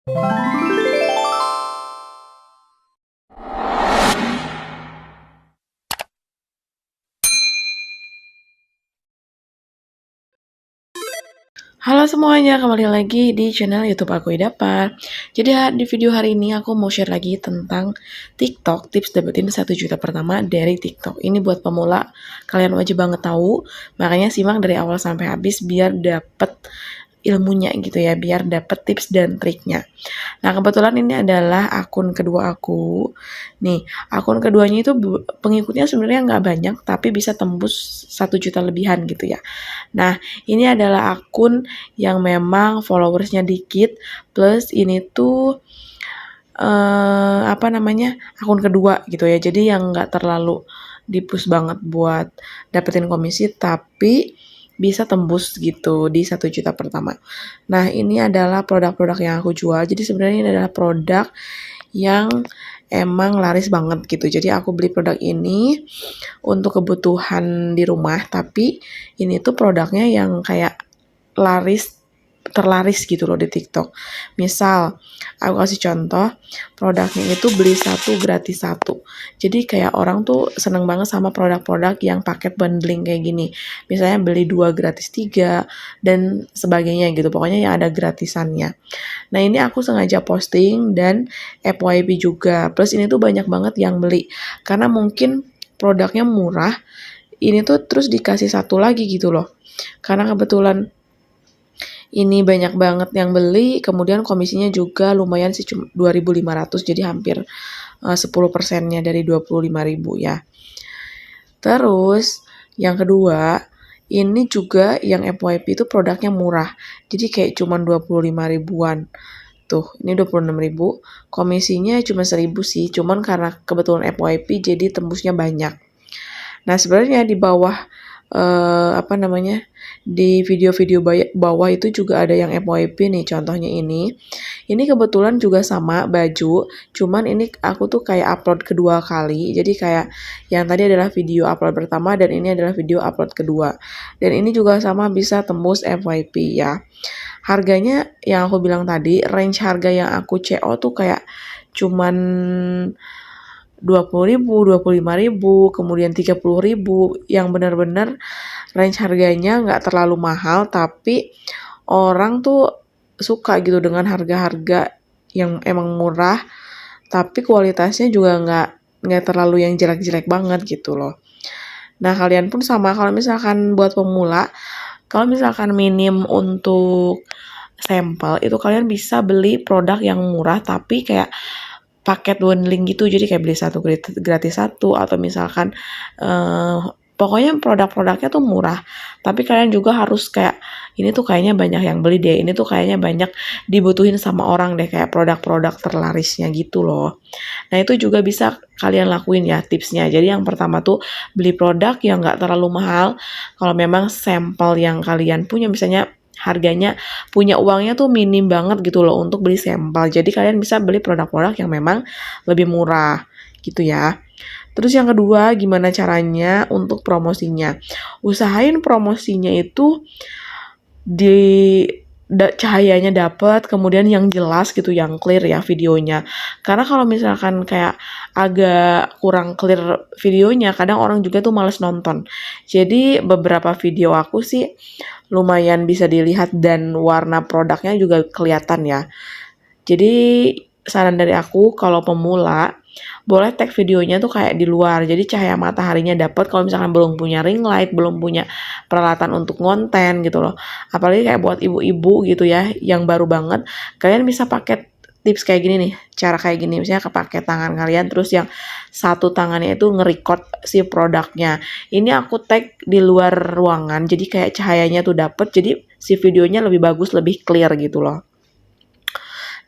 Halo semuanya, kembali lagi di channel YouTube aku Idapar. Jadi di video hari ini aku mau share lagi tentang TikTok, tips dapetin 1 juta pertama dari TikTok. Ini buat pemula, kalian wajib banget tahu. Makanya simak dari awal sampai habis biar dapet ilmunya gitu ya, biar dapet tips dan triknya. Nah, kebetulan ini adalah akun kedua aku. Nih, akun keduanya itu pengikutnya sebenarnya nggak banyak, tapi bisa tembus 1 juta lebihan gitu ya. Nah, ini adalah akun yang memang followersnya dikit, plus ini tuh akun kedua gitu ya. Jadi yang nggak terlalu di-push banget buat dapetin komisi, tapi bisa tembus gitu di 1 juta pertama. Nah, ini adalah produk-produk yang aku jual. Jadi sebenarnya ini adalah produk yang emang laris banget gitu. Jadi aku beli produk ini untuk kebutuhan di rumah, tapi ini tuh produknya yang kayak terlaris gitu loh di TikTok. Misal, aku kasih contoh, produknya itu beli 1 gratis 1. Jadi kayak orang tuh seneng banget sama produk-produk yang paket bundling kayak gini. Misalnya beli 2 gratis 3 dan sebagainya gitu. Pokoknya yang ada gratisannya. Nah, ini aku sengaja posting dan FYP juga. Plus ini tuh banyak banget yang beli. Karena mungkin produknya murah, ini tuh terus dikasih 1 lagi gitu loh. Karena kebetulan ini banyak banget yang beli, kemudian komisinya juga lumayan sih, cuma 2.500, jadi hampir 10%-nya dari 25.000 ya. Terus yang kedua, ini juga yang FYP itu produknya murah, jadi kayak cuma 25 ribuan. Tuh, ini 26.000, komisinya cuma 1.000 sih, cuman karena kebetulan FYP jadi tembusnya banyak. Nah, sebenarnya di bawah di video-video bawah itu juga ada yang FYP nih, contohnya ini. Ini kebetulan juga sama baju, cuman ini aku tuh kayak upload kedua kali. Jadi kayak yang tadi adalah video upload pertama dan ini adalah video upload kedua. Dan ini juga sama bisa tembus FYP ya. Harganya yang aku bilang tadi, range harga yang aku CO tuh kayak cuman 20.000, 25.000, kemudian 30.000, yang benar-benar range harganya nggak terlalu mahal, tapi orang tuh suka gitu dengan harga-harga yang emang murah, tapi kualitasnya juga nggak terlalu yang jelek-jelek banget gitu loh. Nah, kalian pun sama, kalau misalkan buat pemula, kalau misalkan minim untuk sampel, itu kalian bisa beli produk yang murah, tapi kayak paket bundling gitu, jadi kayak beli 1 gratis 1, atau misalkan pokoknya produk-produknya tuh murah, tapi kalian juga harus kayak, ini tuh kayaknya banyak yang beli deh, ini tuh kayaknya banyak dibutuhin sama orang deh, kayak produk-produk terlarisnya gitu loh. Nah, itu juga bisa kalian lakuin ya tipsnya. Jadi yang pertama tuh beli produk yang nggak terlalu mahal, kalau memang sampel yang kalian punya, misalnya harganya, punya uangnya tuh minim banget gitu loh untuk beli sampel. Jadi kalian bisa beli produk-produk yang memang lebih murah gitu ya. Terus yang kedua, gimana caranya untuk promosinya? Usahain promosinya itu cahayanya dapat, kemudian yang jelas gitu, yang clear ya videonya. Karena kalau misalkan kayak agak kurang clear videonya, kadang orang juga tuh males nonton. Jadi beberapa video aku sih lumayan bisa dilihat dan warna produknya juga kelihatan ya. Jadi saran dari aku, kalau pemula boleh tag videonya tuh kayak di luar, jadi cahaya mataharinya dapat. Kalau misalkan belum punya ring light, belum punya peralatan untuk ngonten gitu loh, apalagi kayak buat ibu-ibu gitu ya yang baru banget, kalian bisa pakai tips kayak gini nih, cara kayak gini, misalnya kepake tangan kalian, terus yang satu tangannya itu nge-record si produknya. Ini aku tag di luar ruangan, jadi kayak cahayanya tuh dapet, jadi si videonya lebih bagus, lebih clear gitu loh.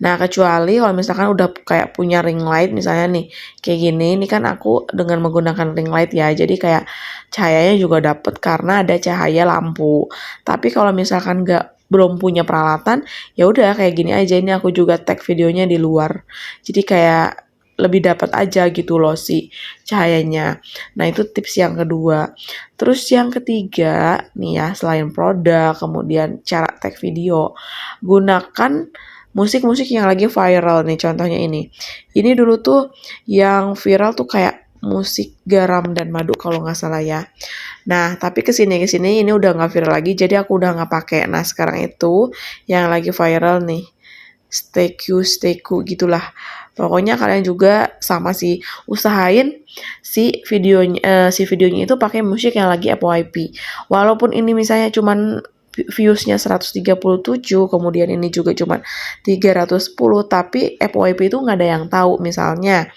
Nah, kecuali kalau misalkan udah kayak punya ring light, misalnya nih, kayak gini, ini kan aku dengan menggunakan ring light ya, jadi kayak cahayanya juga dapet karena ada cahaya lampu. Tapi kalau misalkan belum punya peralatan, ya udah kayak gini aja, ini aku juga tag videonya di luar. Jadi kayak lebih dapat aja gitu loh si cahayanya. Nah, itu tips yang kedua. Terus yang ketiga nih ya, selain produk, kemudian cara tag video, gunakan musik-musik yang lagi viral nih, contohnya ini. Ini dulu tuh yang viral tuh kayak musik garam dan madu kalau nggak salah ya. Nah, tapi kesini ini udah nggak viral lagi, jadi aku udah nggak pakai. Nah, sekarang itu yang lagi viral nih, stay Q gitulah. Pokoknya kalian juga sama sih, usahain si videonya itu pakai musik yang lagi FYP. Walaupun ini misalnya cuman viewsnya 137, kemudian ini juga cuman 310, tapi FYP itu nggak ada yang tahu. Misalnya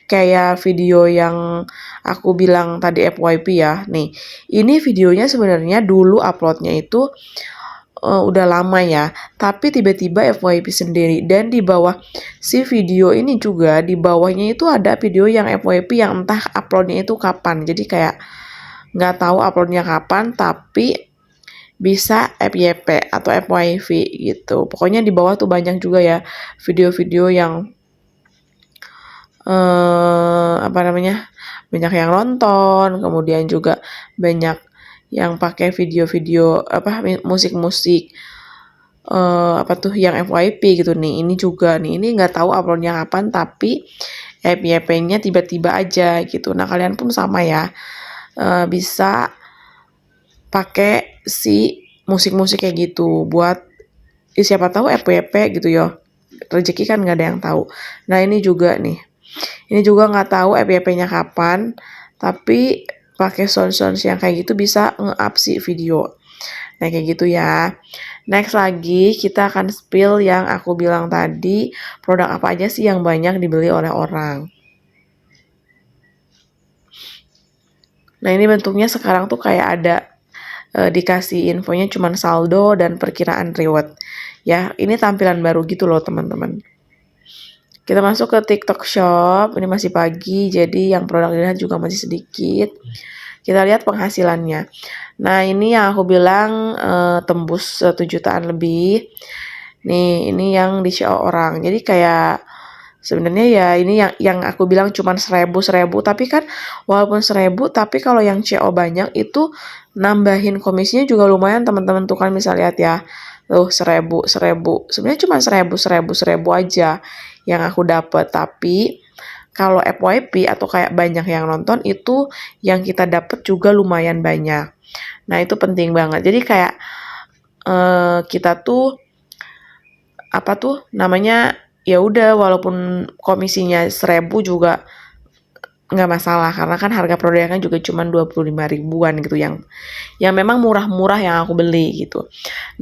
kayak video yang aku bilang tadi FYP ya. Nih, ini videonya sebenarnya dulu uploadnya itu udah lama ya, tapi tiba-tiba FYP sendiri. Dan di bawah si video ini juga, di bawahnya itu ada video yang FYP yang entah uploadnya itu kapan. Jadi kayak nggak tahu uploadnya kapan, tapi bisa FYP atau FYV gitu. Pokoknya di bawah tuh banyak juga ya video-video yang banyak yang nonton, kemudian juga banyak yang pakai video-video musik-musik yang FYP gitu nih. Ini juga nih, ini nggak tahu uploadnya kapan, tapi FYP-nya tiba-tiba aja gitu. Nah, kalian pun sama ya, bisa pakai si musik-musik kayak gitu buat siapa tahu FYP gitu ya. Rezeki kan nggak ada yang tahu. Nah, ini juga nih. Ini juga nggak tahu FYP-nya kapan, tapi pakai sound yang kayak gitu bisa nge-up si video. Nah, kayak gitu ya. Next lagi kita akan spill yang aku bilang tadi, produk apa aja sih yang banyak dibeli oleh orang. Nah, ini bentuknya sekarang tuh kayak ada dikasih infonya cuman saldo dan perkiraan reward. Ya, ini tampilan baru gitu loh teman-teman. Kita masuk ke TikTok Shop, ini masih pagi, jadi yang produk dilihat juga masih sedikit. Kita lihat penghasilannya. Nah, ini yang aku bilang tembus 1 jutaan lebih. Nih, ini yang di-show orang. Jadi kayak sebenarnya ya ini yang aku bilang cuman 1000, tapi kan walaupun 1000, tapi kalau yang CO banyak itu nambahin komisinya juga lumayan teman-teman. Tuh kan bisa lihat ya. Tuh 1000. Sebenarnya cuma 1000 aja yang aku dapat, tapi kalau FYP atau kayak banyak yang nonton itu yang kita dapat juga lumayan banyak. Nah, itu penting banget. Jadi kayak kita tuh ya udah walaupun komisinya 1000 juga nggak masalah, karena kan harga produknya kan juga cuma 25 ribuan gitu, yang memang murah-murah yang aku beli gitu.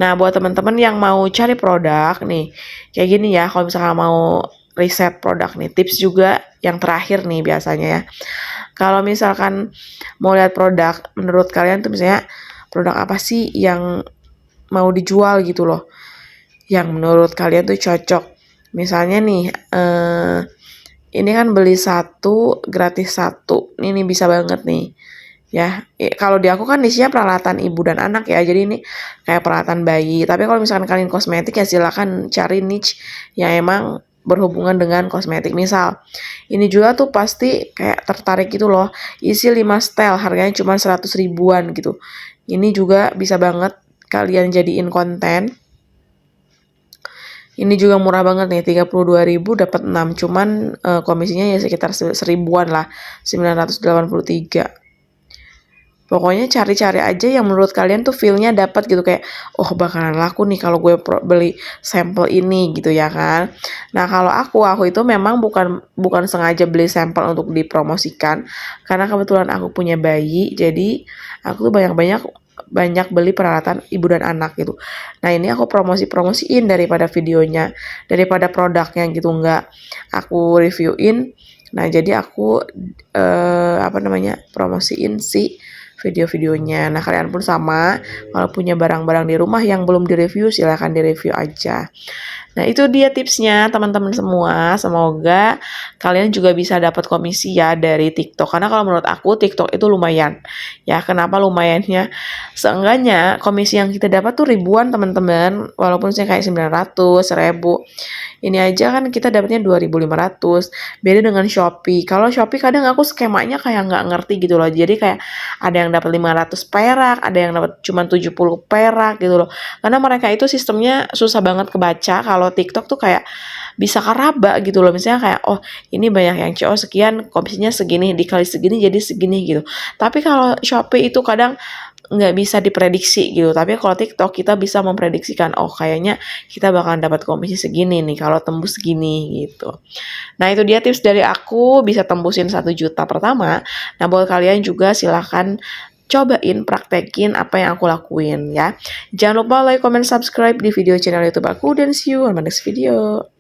Nah, buat teman-teman yang mau cari produk nih kayak gini ya, kalau misalkan mau riset produk nih, tips juga yang terakhir nih biasanya ya, kalau misalkan mau lihat produk, menurut kalian tuh misalnya produk apa sih yang mau dijual gitu loh, yang menurut kalian tuh cocok. Misalnya nih ini kan beli 1 gratis 1, ini bisa banget nih ya. Kalau di aku kan isinya peralatan ibu dan anak ya, jadi ini kayak peralatan bayi. Tapi kalau misalkan kalian kosmetik ya silakan cari niche yang emang berhubungan dengan kosmetik. Misal ini juga tuh pasti kayak tertarik gitu loh, isi 5 style harganya cuma 100 ribuan gitu. Ini juga bisa banget kalian jadiin konten. Ini juga murah banget nih, 32.000 dapat 6, cuman komisinya ya sekitar 1000-an lah, 983. Pokoknya cari-cari aja yang menurut kalian tuh feel-nya dapat gitu, kayak oh bakalan laku nih kalau gue beli sampel ini gitu ya kan. Nah, kalau aku itu memang bukan sengaja beli sampel untuk dipromosikan, karena kebetulan aku punya bayi, jadi aku tuh banyak beli peralatan ibu dan anak gitu. Nah, ini aku promosiin daripada videonya, daripada produknya gitu nggak aku reviewin. Nah, jadi aku promosiin si video-videonya. Nah, kalian pun sama, kalau punya barang-barang di rumah yang belum direview, silahkan direview aja. Nah, itu dia tipsnya teman-teman semua. Semoga kalian juga bisa dapat komisi ya dari TikTok. Karena kalau menurut aku TikTok itu lumayan. Ya, kenapa lumayannya? Seenggaknya komisi yang kita dapat tuh ribuan teman-teman. Walaupun saya kayak 900, 1000. Ini aja kan kita dapatnya 2.500. Beda dengan Shopee. Kalau Shopee kadang aku skemanya kayak nggak ngerti gitu loh. Jadi kayak ada yang dapat 500 perak, ada yang dapat cuma 70 perak gitu loh. Karena mereka itu sistemnya susah banget kebaca kalau kalau TikTok tuh kayak bisa keraba gitu loh. Misalnya kayak, oh ini banyak yang CO sekian, komisinya segini, dikali segini jadi segini gitu. Tapi kalau Shopee itu kadang nggak bisa diprediksi gitu. Tapi kalau TikTok kita bisa memprediksikan, oh kayaknya kita bakalan dapat komisi segini nih kalau tembus segini gitu. Nah itu dia tips dari aku, bisa tembusin 1 juta pertama. Nah buat kalian juga silahkan cobain, praktekin apa yang aku lakuin ya. Jangan lupa like, comment, subscribe di video channel YouTube aku, dan see you on my next video.